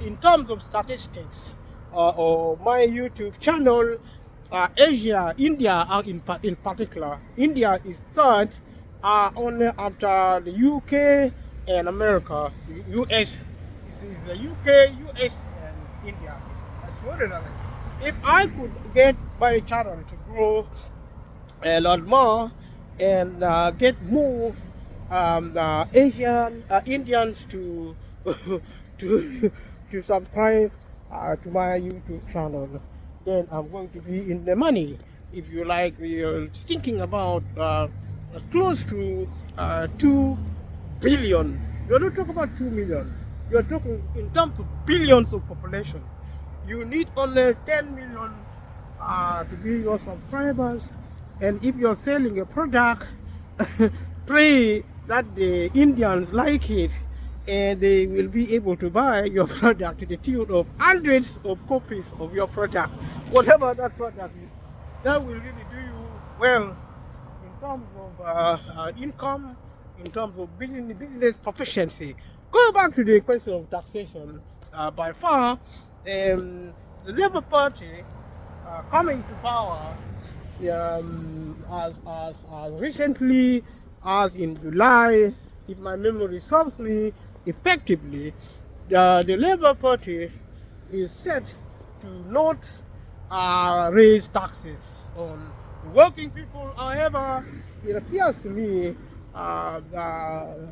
Speaker 3: in terms of statistics, or my YouTube channel, Asia, India in particular, India is third, only after the UK and America. The US, this is the UK, US and India. That's what it is. If I could get my channel to grow a lot more and get more Asian Indians to to subscribe to my YouTube channel, then I'm going to be in the money. If you like, you're thinking about close to 2 billion. You're not talking about 2 million. You're talking in terms of billions of population. You need only 10 million to be your subscribers. And if you're selling a product, pray that the Indians like it, and they will be able to buy your product to the tune of hundreds of copies of your product, whatever that product is. That will really do you well in terms of income, in terms of business proficiency. Going back to the question of taxation, by far, the Labour Party coming to power as recently as in July, if my memory serves me effectively, the Labour Party is set to not raise taxes on the working people. However, it appears to me,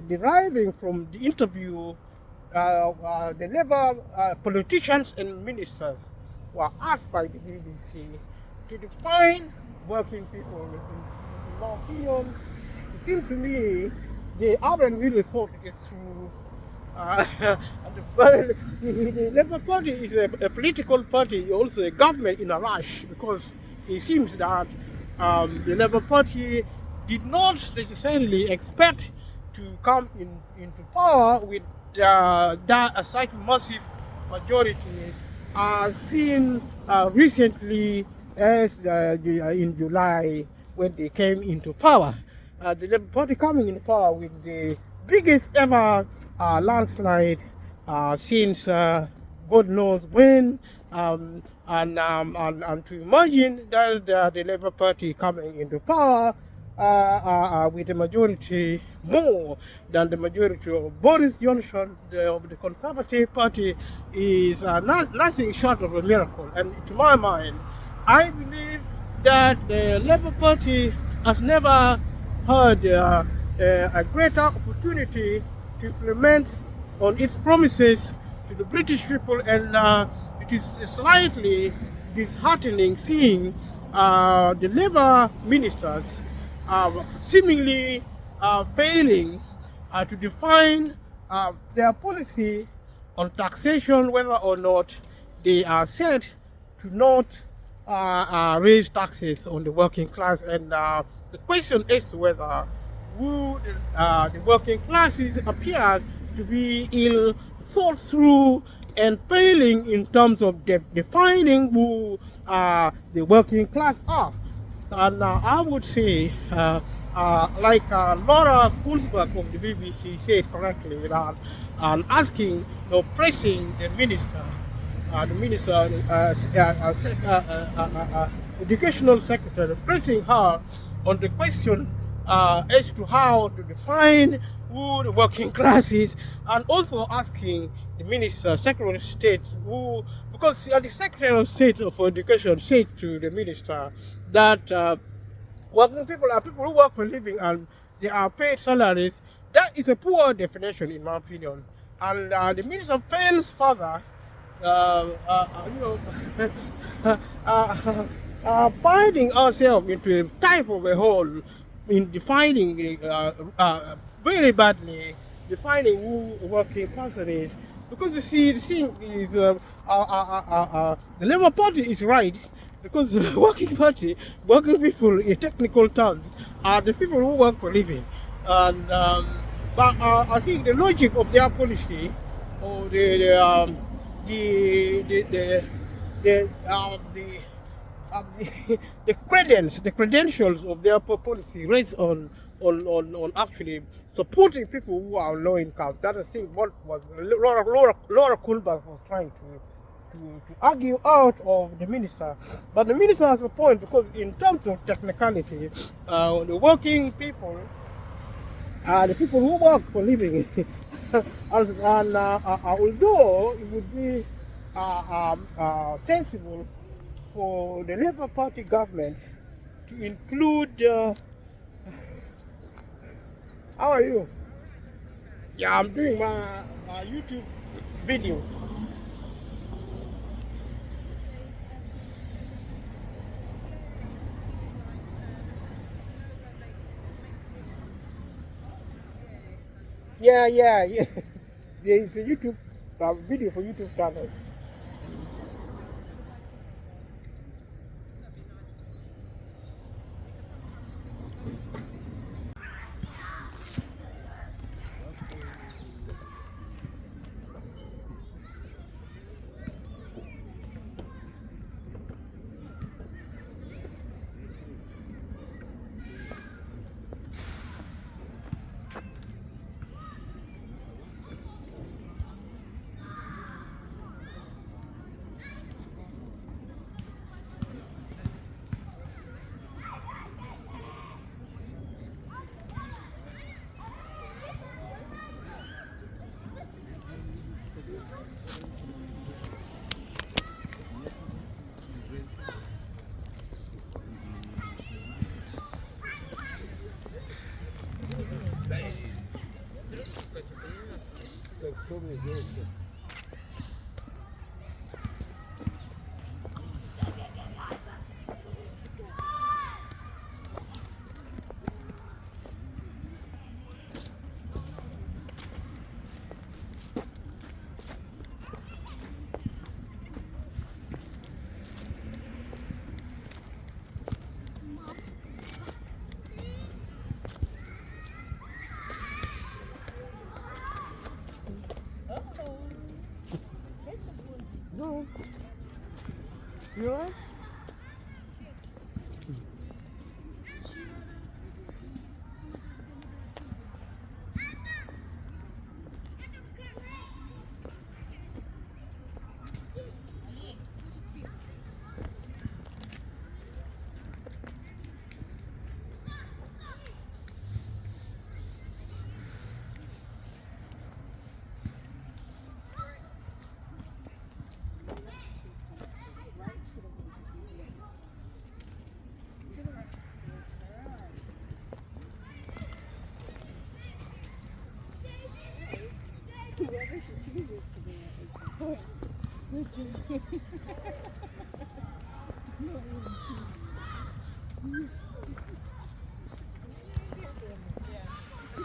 Speaker 3: deriving from the interview, the Labour politicians and ministers were asked by the BBC to define working people. In my opinion, it seems to me they haven't really thought it through. The Labour Party is a political party, also a government in a rush, because it seems that the Labour Party did not necessarily expect to come into power with such massive majority seen recently as in July when they came into power. The Labour Party coming into power with the biggest ever landslide since God knows when, and to imagine that the Labour Party coming into power with a majority more than the majority of Boris Johnson of the Conservative Party is nothing short of a miracle. And to my mind, I believe that the Labour Party has never had a greater opportunity to implement on its promises to the British people, and it is slightly disheartening seeing the Labour ministers seemingly failing to define their policy on taxation, whether or not they are said to not raise taxes on the working class, and the question is to whether the working classes appears to be ill thought through and failing in terms of defining who the working class are. And I would say, like Laura Kulsberg of the BBC said correctly, without asking, pressing the minister, educational secretary, pressing her on the question as to how to define who the working class is, and also asking the minister, Secretary of State, because the Secretary of State for Education said to the minister that working people are people who work for a living and they are paid salaries. That is a poor definition, in my opinion. And the minister fails further, finding ourselves into a type of a hole in defining very badly defining who a working person is. Because you see, the thing is, the Labour Party is right, because the working people in technical terms are the people who work for a living. And but I think the logic of their policy, or the credentials of their policy rests on actually supporting people who are low income. That is what was Laura Kulbach was trying to argue out of the minister. But the minister has a point, because in terms of technicality, the working people are the people who work for a living. and although it would be sensible for the Labour Party government to include how are you? Yeah, I'm doing my YouTube video. Yeah. There is a YouTube video for YouTube channel. No. You alright?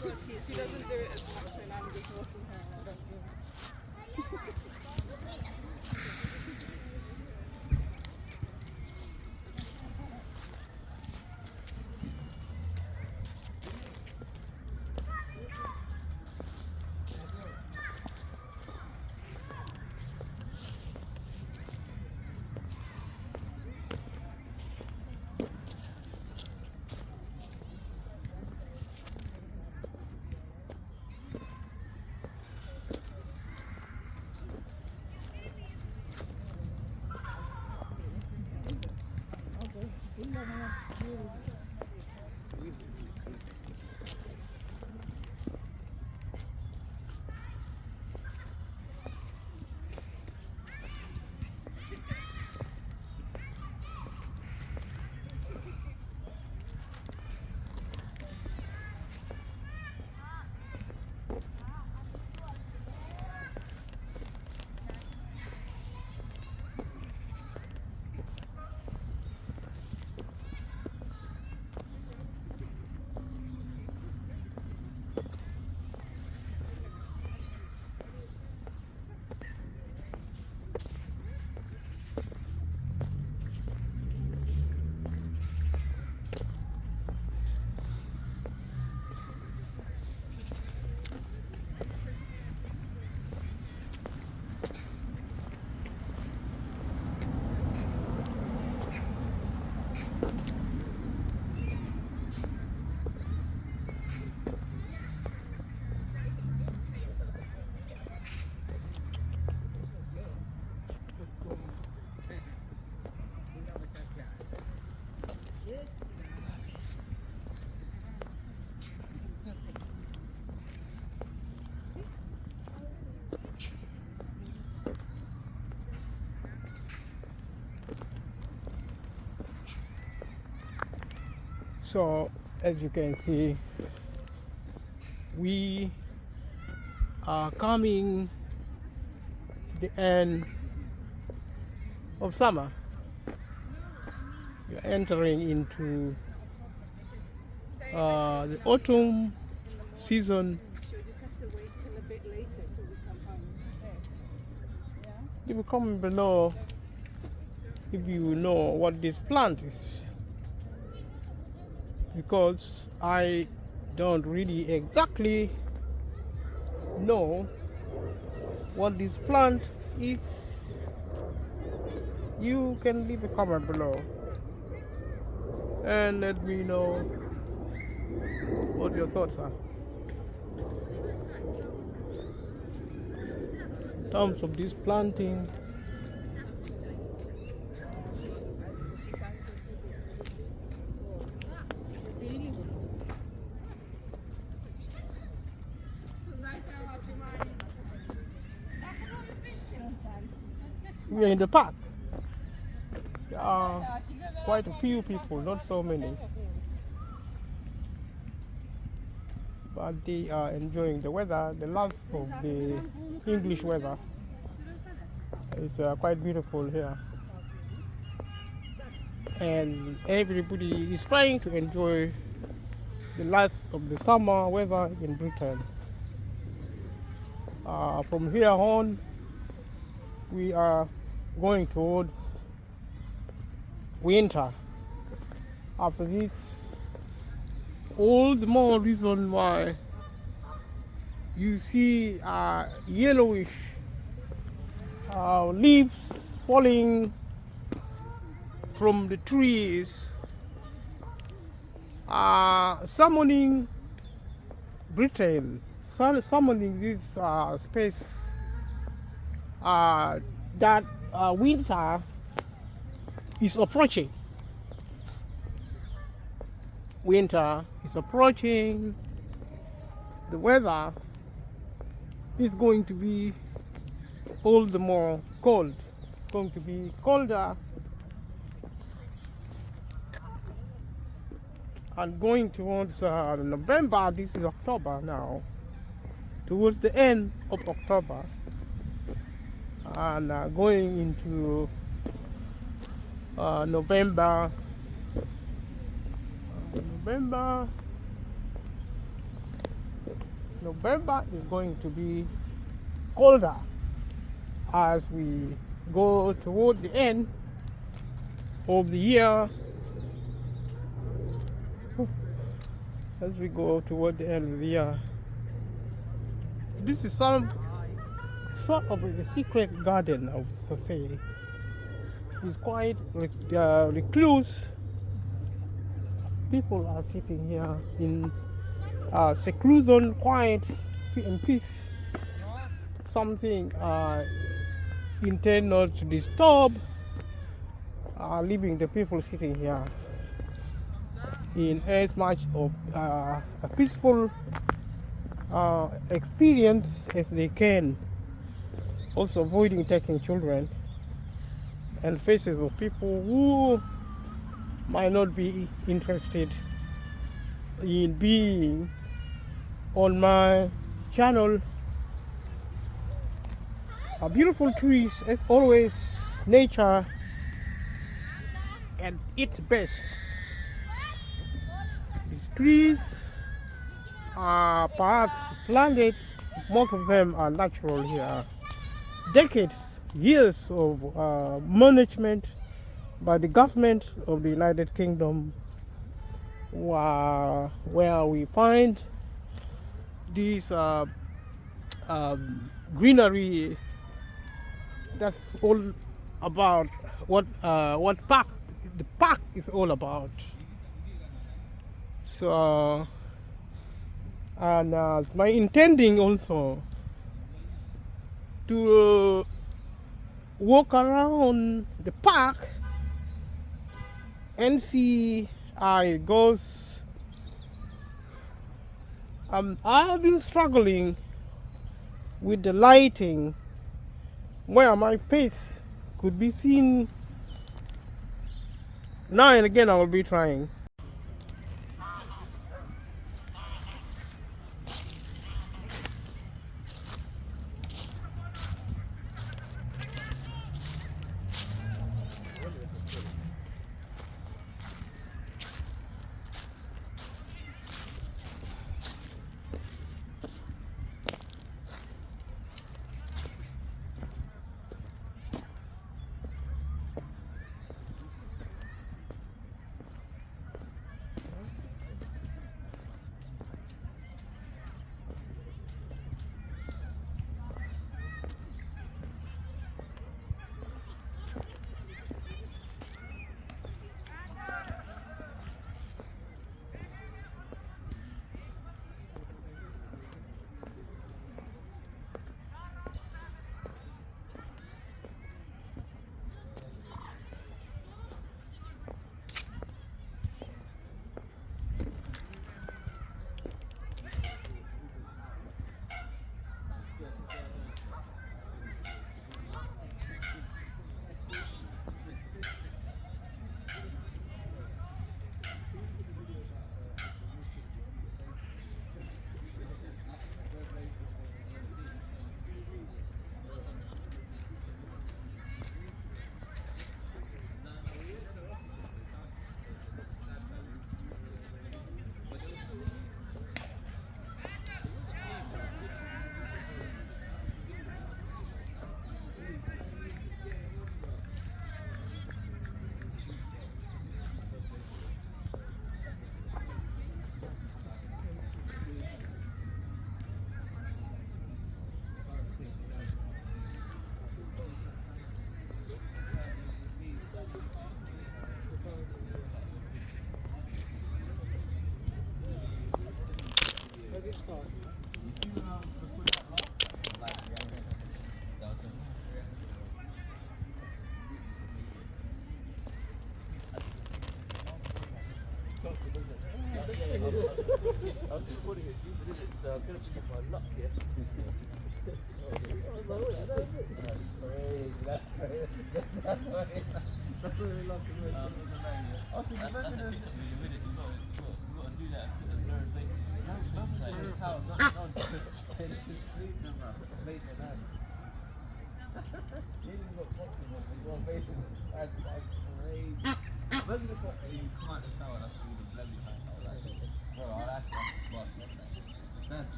Speaker 6: She doesn't do it as much when I'm just walking her. I don't do it.
Speaker 3: So, as you can see, we are coming to the end of summer. We're entering into the autumn season.
Speaker 6: She'll just have to wait till a bit later till we come home instead. Yeah?
Speaker 3: Leave a comment below if you know what this plant is, because I don't really exactly know what this plant is. You can leave a comment below and let me know what your thoughts are in terms of this planting. We are in the park. There are quite a few people, not so many, but they are enjoying the weather, the last of the English weather. It's quite beautiful here, and everybody is trying to enjoy the last of the summer weather in Britain. From here on, we are going towards winter. After this, all the more reason why you see yellowish leaves falling from the trees, summoning Britain, summoning this space that winter is approaching. Winter is approaching. The weather is going to be all the more cold. It's going to be colder, and going towards November. This is October now, towards the end of October, and going into November, November is going to be colder as we go toward the end of the year. As we go toward the end of the year, this is some sort of a secret garden, I would say. It's quite recluse. People are sitting here in seclusion, quiet and peace. Something intend not to disturb, leaving the people sitting here in as much of a peaceful experience as they can, also avoiding taking children and faces of people who might not be interested in being on my channel. Beautiful trees, as always, nature at its best. These trees are perhaps planted, most of them are natural here. Decades, years of management by the government of the United Kingdom, where we find these greenery. That's all about what the park is all about. So, and it's my intending also to walk around the park and see how it goes. I've been struggling with the lighting, where my face could be seen. Now and again I will be trying.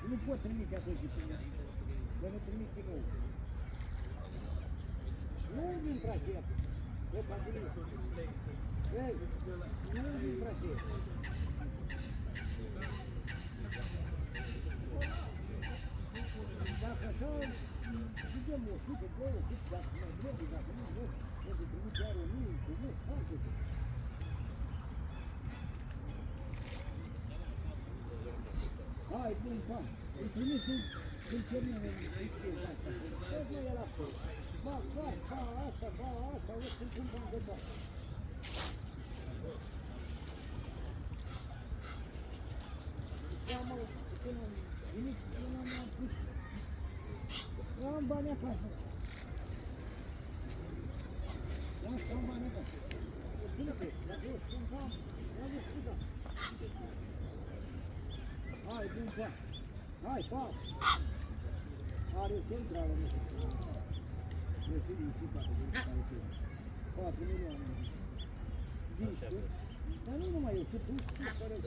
Speaker 7: Nu pot trimite acolo de până. Să ne trimite nou. Nu intra aceea. E pabilit. Ei, nu intra aceea. Dacă așa, zicem 100, 200, dacă mai trebuie, dacă nu, nu, trebuie trimite iar 1000, cu mult, foarte. Hai, bun, pa. Îi trimis în termină. Tot nu era acolo. Ba, asta, o să-mi cumpăr de bani. Am nimic, nu am pus. Eu am bani acasă. Am bani acasă. Bine, dacă eu scumpam, am discutat. Hai, bun, pa. Hai, pa. Are o centrală, nu știu. Eu știu, care e 4 milioane. Discuri. Dar nu numai eu, și tu, care e.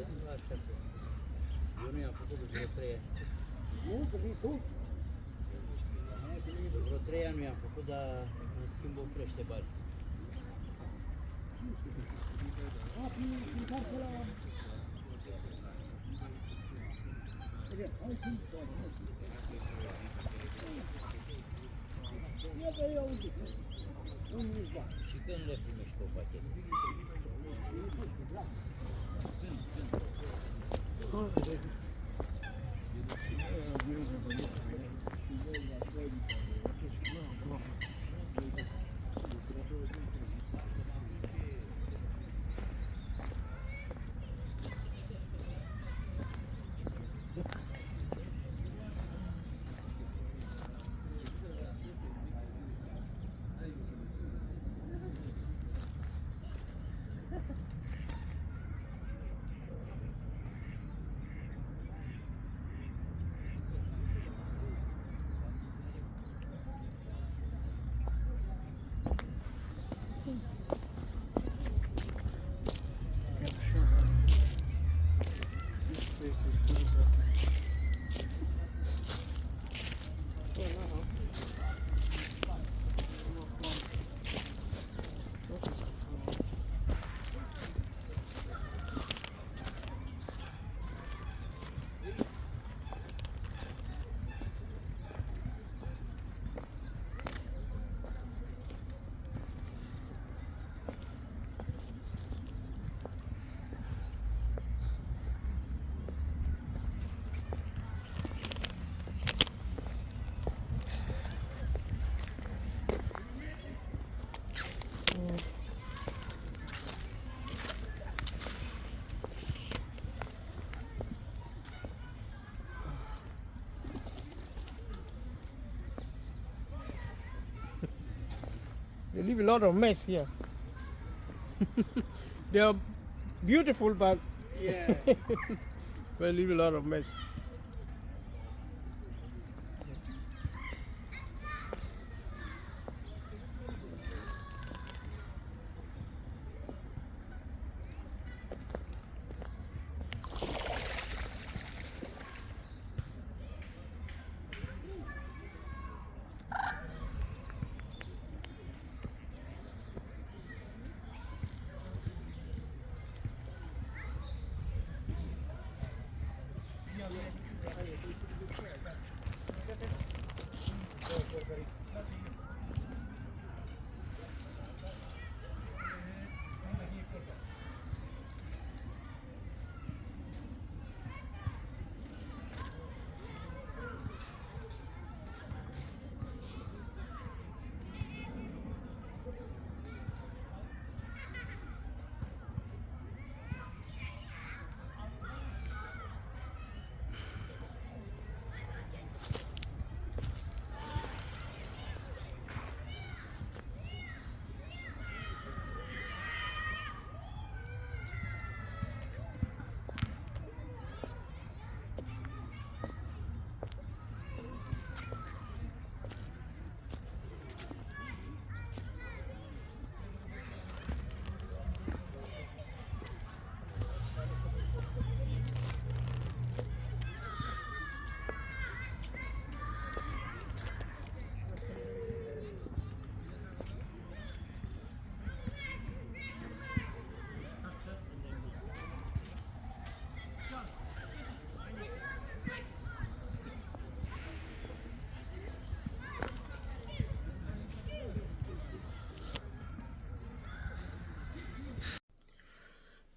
Speaker 8: Eu nu i-am făcut de vreo 3 ani.
Speaker 7: Nu, că vii tu.
Speaker 8: De vreo 3 ani nu i-am făcut, dar în schimb oprește bani.
Speaker 7: Prin cartea la... Hai să-mi toate. Ia că eu zic, un mici bani.
Speaker 8: Și când le primești pe pachet?
Speaker 3: They leave a lot of mess here. They are beautiful, but
Speaker 6: Yeah.
Speaker 3: they leave a lot of mess.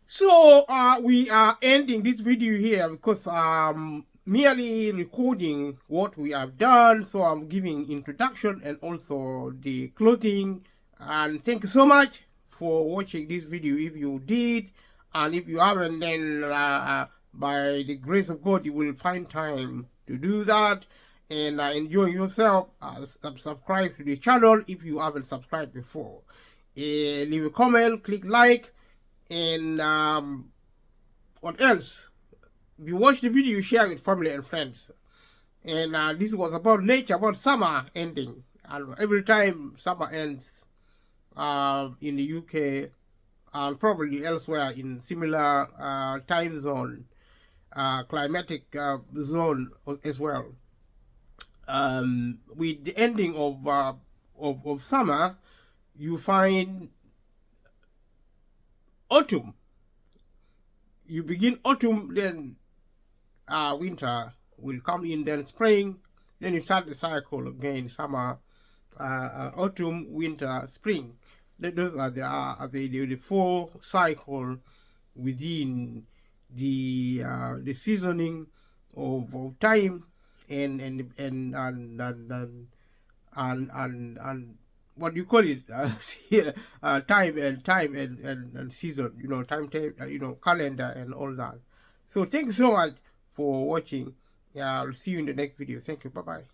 Speaker 1: So we are ending this video here because merely recording what we have done. So I'm giving introduction and also the closing. And thank you so much for watching this video if you did, and if you haven't, then by the grace of God you will find time to do that and enjoy yourself. Subscribe to the channel if you haven't subscribed before. Leave a comment, click like, and what else? If you watch the video, share with family and friends. And this was about nature, about summer ending. And every time summer ends in the UK and probably elsewhere in similar time zone, climatic zone as well. With the ending of summer, you find autumn. You begin autumn, then winter will come in, then spring, then you start the cycle again: summer, autumn, winter, spring. Those are the four cycle within the seasoning of time and what do you call it? Time and season, you know, calendar and all that. So thank you so much for watching. I'll see you in the next video. Thank you. Bye bye.